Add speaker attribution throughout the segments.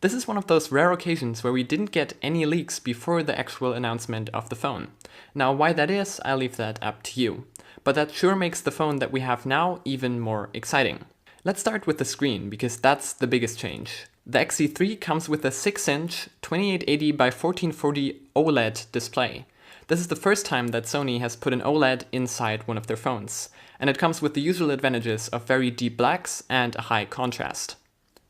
Speaker 1: This is one of those rare occasions where we didn't get any leaks before the actual announcement of the phone. Now why that is, I'll leave that up to you. But that sure makes the phone that we have now even more exciting. Let's start with the screen, because that's the biggest change. The XZ3 comes with a 6-inch 2880 by 1440 OLED display. This is the first time that Sony has put an OLED inside one of their phones, and it comes with the usual advantages of very deep blacks and a high contrast.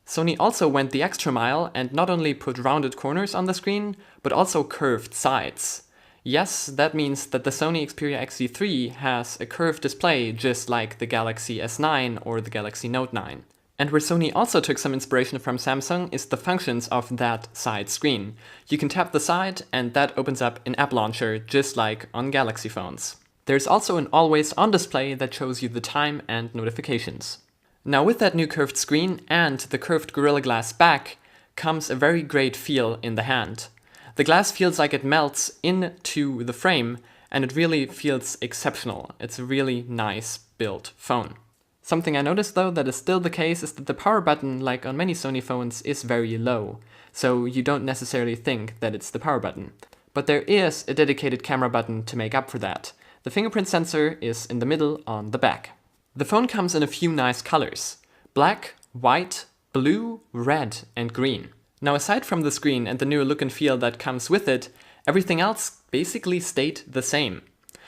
Speaker 1: Sony also went the extra mile and not only put rounded corners on the screen, but also curved sides. Yes, that means that the Sony Xperia XZ3 has a curved display just like the Galaxy S9 or the Galaxy Note 9. And where Sony also took some inspiration from Samsung is the functions of that side screen. You can tap the side and that opens up an app launcher just like on Galaxy phones. There's also an always on display that shows you the time and notifications. Now with that new curved screen and the curved Gorilla Glass back comes a very great feel in the hand. The glass feels like it melts into the frame and it really feels exceptional. It's a really nice built phone. Something I noticed though that is still the case is that the power button, like on many Sony phones, is very low, so you don't necessarily think that it's the power button. But there is a dedicated camera button to make up for that. The fingerprint sensor is in the middle on the back. The phone comes in a few nice colors: black, white, blue, red and green. Now aside from the screen and the new look and feel that comes with it, everything else basically stayed the same.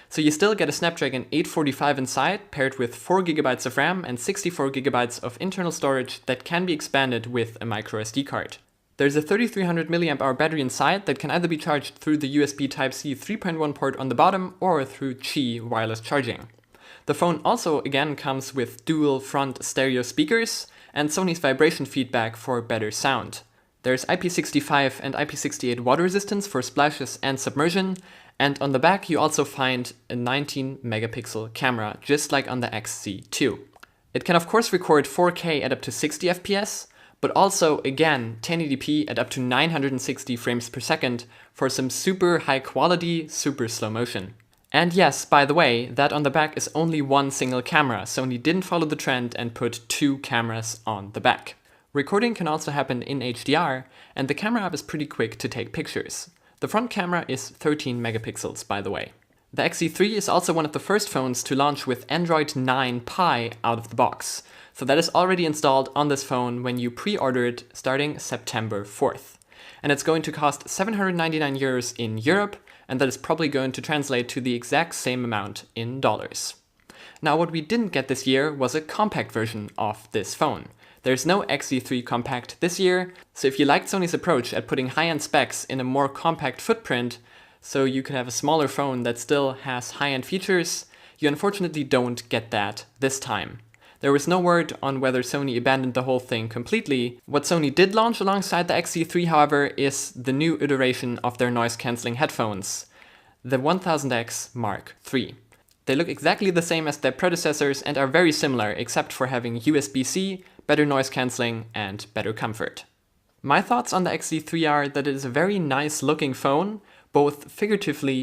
Speaker 1: So you still get a Snapdragon 845 inside, paired with 4GB of RAM and 64GB of internal storage that can be expanded with a microSD card. There's a 3300 mAh battery inside that can either be charged through the USB Type-C 3.1 port on the bottom or through Qi wireless charging. The phone also again comes with dual front stereo speakers and Sony's vibration feedback for better sound. There's IP65 and IP68 water resistance for splashes and submersion, and on the back you also find a 19 megapixel camera, just like on the XZ2. It can of course record 4K at up to 60 FPS, but also again 1080p at up to 960 frames per second for some super high quality, super slow motion. And yes, by the way, that on the back is only one single camera. Sony didn't follow the trend and put two cameras on the back. Recording can also happen in HDR, and the camera app is pretty quick to take pictures. The front camera is 13 megapixels, by the way. The XZ3 is also one of the first phones to launch with Android 9 Pie out of the box. So that is already installed on this phone when you pre-order it starting September 4th. And it's going to cost 799 euros in Europe, and that is probably going to translate to the exact same amount in dollars. Now what we didn't get this year was a compact version of this phone. There's no XZ3 Compact this year, so if you liked Sony's approach at putting high-end specs in a more compact footprint, so you could have a smaller phone that still has high-end features, you unfortunately don't get that this time. There was no word on whether Sony abandoned the whole thing completely. What Sony did launch alongside the XZ3, however, is the new iteration of their noise-cancelling headphones, the 1000X Mark III. They look exactly the same as their predecessors and are very similar, except for having USB-C, better noise cancelling, and better comfort. My thoughts on the XZ3 are that it is a very nice looking phone, both figuratively